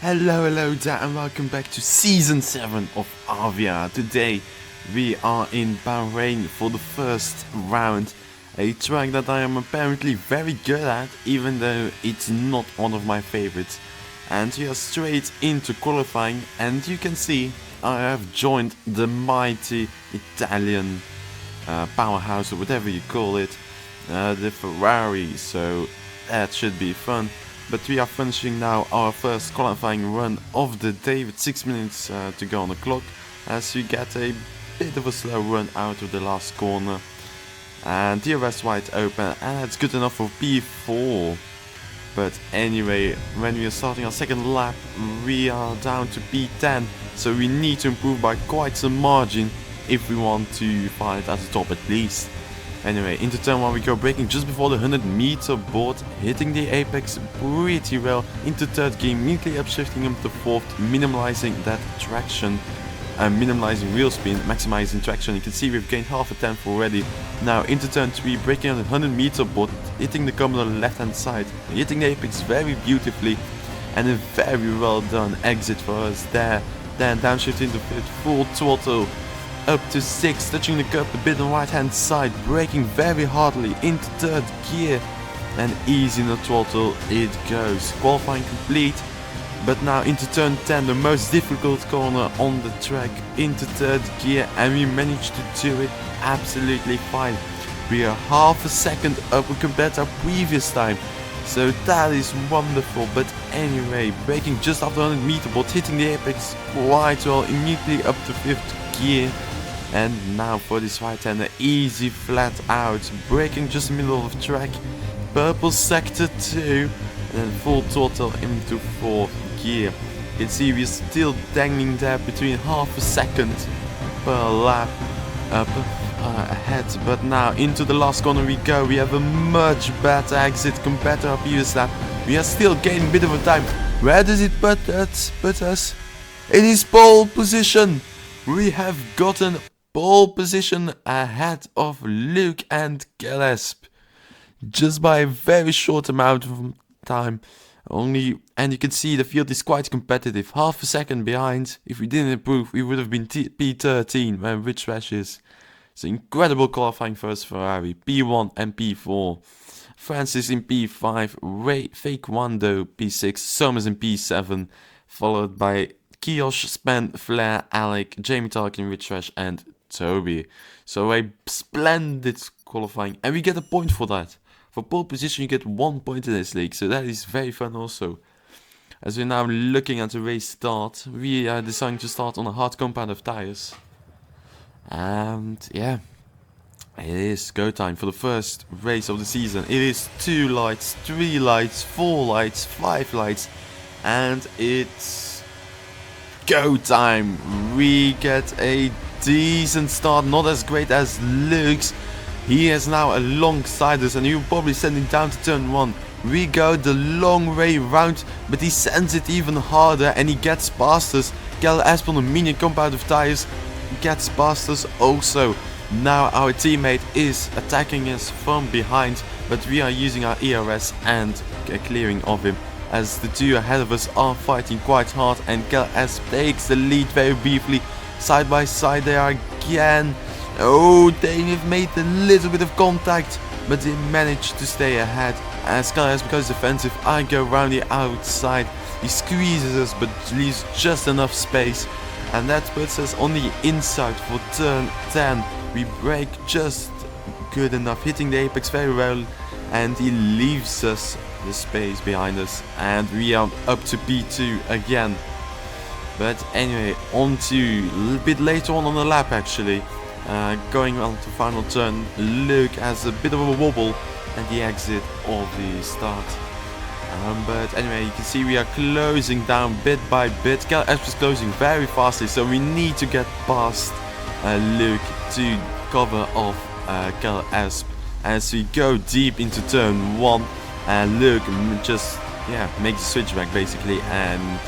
Hello there and welcome back to Season 7 of Avia. Today we are in Bahrain for the first round. A track that I am apparently very good at, even though it's not one of my favorites. And we are straight into qualifying, and you can see I have joined the mighty Italian powerhouse, or whatever you call it, the Ferrari, so that should be fun. But we are finishing now our first qualifying run of the day with 6 minutes to go on the clock, as we get a bit of a slow run out of the last corner. And DRS wide open, and that's good enough for P4. But anyway, when we are starting our second lap, we are down to P10, so we need to improve by quite some margin if we want to fight at the top at least. Anyway, into turn 1 we go, braking just before the 100-meter board, hitting the apex pretty well. Into third gear, immediately upshifting him to fourth, minimalizing that traction, minimalizing wheel spin, maximizing traction. You can see we've gained half a tenth already. Now into turn 3, braking on the 100-meter board, hitting the curb on the left hand side, hitting the apex very beautifully, and a very well done exit for us there. Then downshifting to fifth, full throttle up to 6, touching the curb a bit on the right hand side, braking very hardly into third gear, and easy in the throttle it goes. Qualifying complete, but now into turn 10, the most difficult corner on the track, into third gear, and we managed to do it absolutely fine. We are half a second up compared to our previous time, so that is wonderful. But anyway, braking just after 100-meter board, hitting the apex quite well, immediately up to 5th gear. And now for this right hander, easy flat out, braking just in the middle of the track, purple sector 2, and then full throttle into 4th gear. You can see we're still dangling there between half a second per lap ahead. But now into the last corner we go. We have a much better exit compared to our previous lap. We are still gaining a bit of a time. Where does it put us? It is pole position. We have gotten pole position ahead of Luke and Gillespie, just by a very short amount of time only. And you can see the field is quite competitive, half a second behind. If we didn't improve, we would have been P13 when Rich crashes. So incredible qualifying for us, Ferrari, P1 and P4. Francis in P5, Fake Wando P6, Somers in P7, followed by Kiosh, Spen, Flair, Alec, Jamie Tarkin, Rich Trash, and Toby. So a splendid qualifying, and we get a point for that. For pole position you get 1 point in this league, so that is very fun also. As we're now looking at the race start, we are deciding to start on a hard compound of tires. And yeah, it is go time for the first race of the season. It is 2 lights, 3 lights, 4 lights, 5 lights, and it's go time. We get a decent start, not as great as Luke's. He is now alongside us, and he will probably send him down to turn 1. We go the long way round, but he sends it even harder, and he gets past us. Cal Asp on the medium compound of tires gets past us also. Now our teammate is attacking us from behind, but we are using our ERS and clearing of him, as the two ahead of us are fighting quite hard, and Cal S takes the lead very briefly. Side by side they are again. Oh, they have made a little bit of contact, but they managed to stay ahead. As Cal S becomes defensive, I go around the outside. He squeezes us but leaves just enough space, and that puts us on the inside for turn 10. We brake just good enough, hitting the apex very well, and he leaves us the space behind us, and we are up to P2 again. But anyway, on to a little bit later on the lap actually. Going on to final turn, Luke has a bit of a wobble at the exit of the start. But anyway, you can see we are closing down bit by bit. Cal Esp is closing very fastly, so we need to get past Luke to cover off Cal Esp as we go deep into turn 1. And Luke just makes a switchback basically and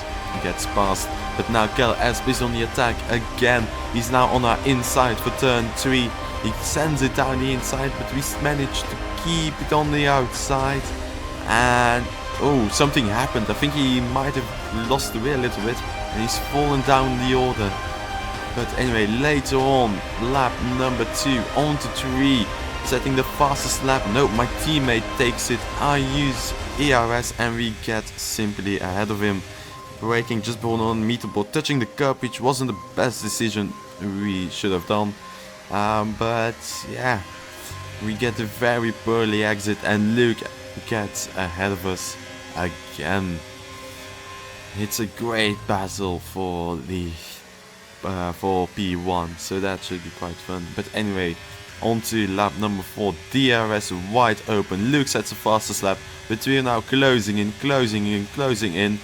gets past. But now Cal Esp is on the attack again. He's now on our inside for turn 3. He sends it down the inside, but we managed to keep it on the outside. And Oh, something happened. I think he might have lost the wheel a little bit, and he's fallen down the order. But anyway, later on, lap number 2, on to 3, setting the fastest lap. No, my teammate takes it. I use ERS and we get simply ahead of him. Braking just below on meterboard, touching the curb, which wasn't the best decision we should have done. But yeah, we get a very poorly exit and Luke gets ahead of us again. It's a great battle for the for P1, so that should be quite fun. But anyway, on to lap number 4, DRS wide open. Luke sets the fastest lap, but we are now closing in, closing in, closing in.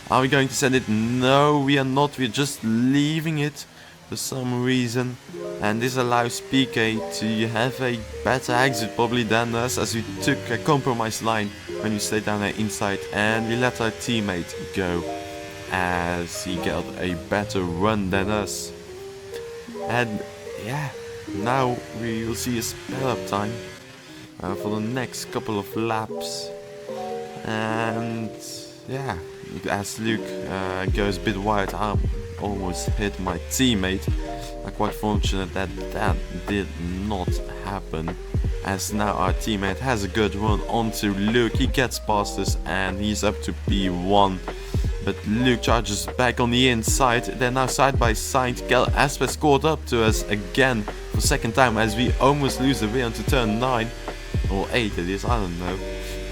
Are we going to send it? No, we are not. We're just leaving it for some reason. And this allows PK to have a better exit probably than us, as we took a compromise line when we stayed down there inside. And we let our teammate go, as he got a better run than us. And yeah, now we will see a sped up time for the next couple of laps. And yeah, as Luke goes a bit wide, I almost hit my teammate. I'm quite fortunate that that did not happen, as now our teammate has a good run onto Luke. He gets past us and he's up to P1. But Luke charges back on the inside. They're now side by side. Kel Aspas caught up to us again for second time, as we almost lose the wheel into turn 9 or 8 it is, I don't know.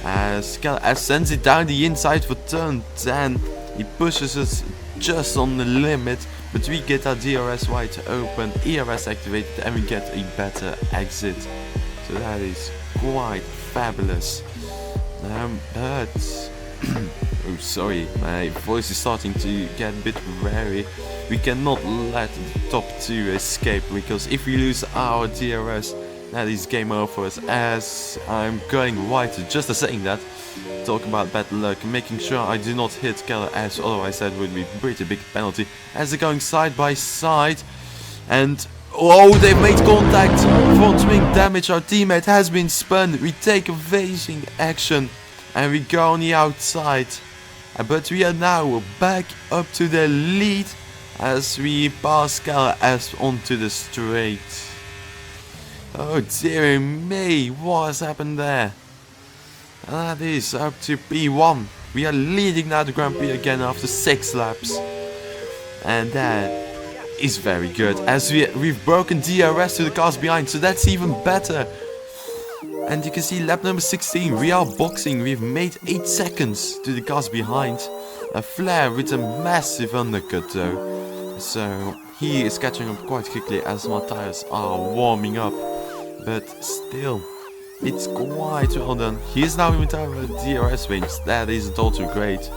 As Kel sends it down the inside for turn 10. He pushes us just on the limit, but we get our DRS wide open, ERS activated, and we get a better exit. So that is quite fabulous. But oh, sorry, my voice is starting to get a bit wary. We cannot let the top 2 escape, because if we lose our DRS, that is game over for us. As I'm going wide, just as saying that, talk about bad luck, making sure I do not hit Keller S, otherwise that would be a pretty big penalty. As they're going side by side, and oh, they made contact. Front wing damage, our teammate has been spun. We take evading action and we go on the outside. But we are now back up to the lead as we pass Keller S onto the straight. Oh dear me, what has happened there? That is up to P1. We are leading now the Grand Prix again after 6 laps. And that is very good, as we've broken DRS to the cars behind, so that's even better. And you can see lap number 16, we are boxing. We've made 8 seconds to the cars behind. A Flair with a massive undercut though. So he is catching up quite quickly as my tires are warming up. But still, it's quite well done. He is now in with DRS wings. That isn't also great.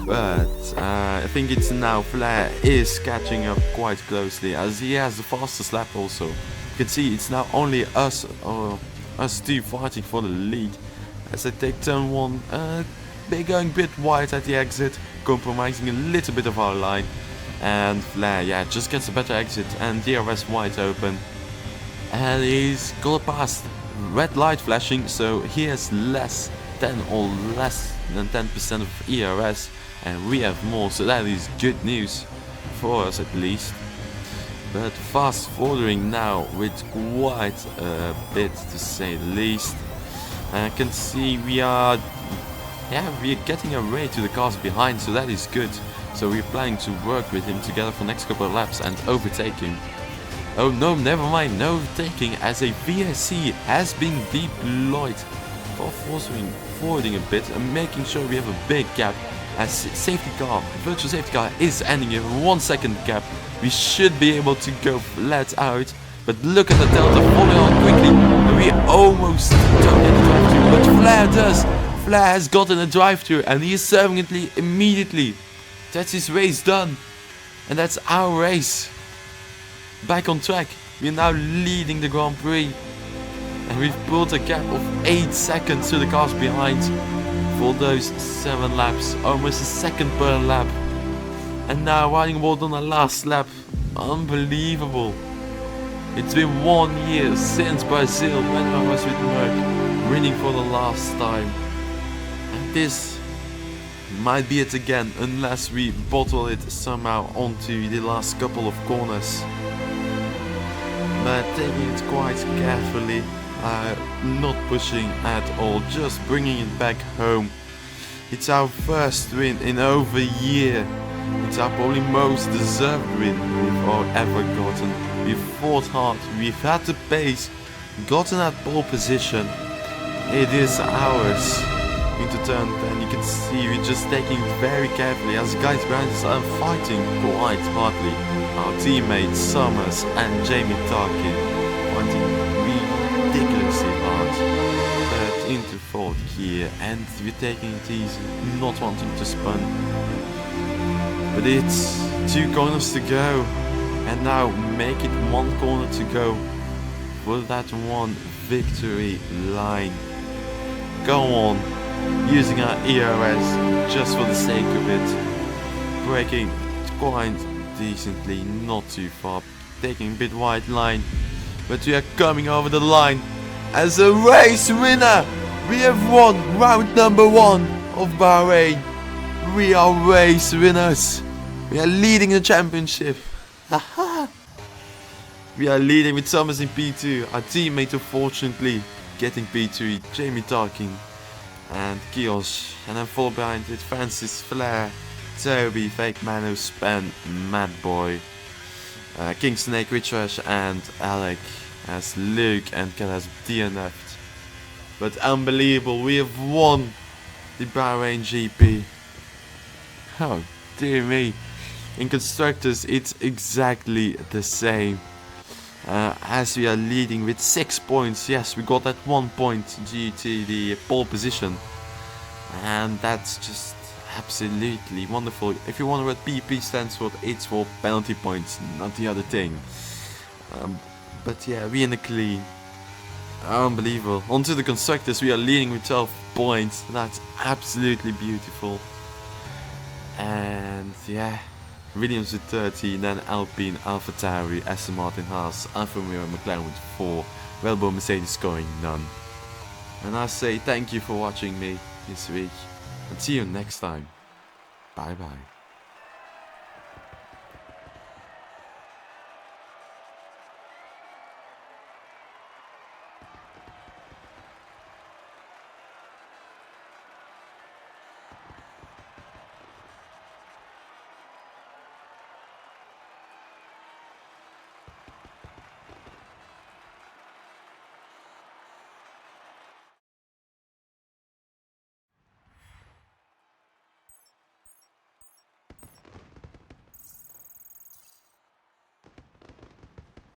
But I think it's now Flair is catching up quite closely, as he has the fastest lap also. You can see it's now only us two fighting for the lead. As they take turn 1, they're going a bit wide at the exit, compromising a little bit of our line. And Flair, yeah, just gets a better exit and DRS wide open. And he's got past red light flashing, so he has less than 10% of ERS, and we have more, so that is good news for us at least. But fast forwarding now with quite a bit, to say the least. I can see we are getting away to the cars behind, so that is good. So we're planning to work with him together for the next couple of laps and overtake him. Oh no, never mind, no overtaking, as a VSC has been deployed for forwarding a bit and making sure we have a big gap, as safety car, virtual safety car is ending in 1 second gap. We should be able to go flat out, but look at the delta falling on quickly, and we almost don't get the drive-through, but Flair does. Flair has gotten a drive-through and he is serving it immediately. That's his race done, and that's our race. Back on track, we are now leading the Grand Prix, and we've built a gap of 8 seconds to the cars behind for those 7 laps, almost a second per lap. And now riding aboard on the last lap, unbelievable. It's been 1 year since Brazil, when I was with Merck, winning for the last time, and this might be it again, unless we bottle it somehow onto the last couple of corners. But taking it quite carefully, not pushing at all, just bringing it back home. It's our first win in over a year. It's our probably most deserved win we've ever gotten. We've fought hard, we've had the pace, gotten at pole position. It is ours. Into turn 10, you can see we're just taking it very carefully as guys behind us are fighting quite hardly. Our teammates Summers and Jamie Tarkin fighting ridiculously hard. But into fourth gear and we're taking it easy, not wanting to spin. But it's 2 corners to go and now make it 1 corner to go for that 1 victory line. Go on. Using our EOS just for the sake of it, braking quite decently, not too far, taking a bit wide line, but we are coming over the line as a race winner. We have won round number 1 of Bahrain. We are race winners. We are leading the championship. We are leading with Summers in P2, our teammate unfortunately getting P3, Jamie Tarkin and Kiosh, and then followed behind it Francis, Flair, Toby, Fake Mano, Spen, Mad Boy, King Snake, Richrash and Alec as Luke and Ken has DNF'd. But unbelievable, we have won the Bahrain GP. Oh dear me. In constructors it's exactly the same. As we are leading with 6 points. Yes, we got that 1 point due to the pole position, and that's just absolutely wonderful. If you wonder what PP stands for, it's for penalty points, not the other thing. But yeah, we in the clean. Unbelievable. Onto the constructors, we are leading with 12 points. That's absolutely beautiful. And yeah, Williams with 13, then Alpine, AlphaTauri, Aston Martin, Haas, Alfa Romeo, McLaren with 4, Welbo, Mercedes scoring none. And I say thank you for watching me this week, and see you next time. Bye bye.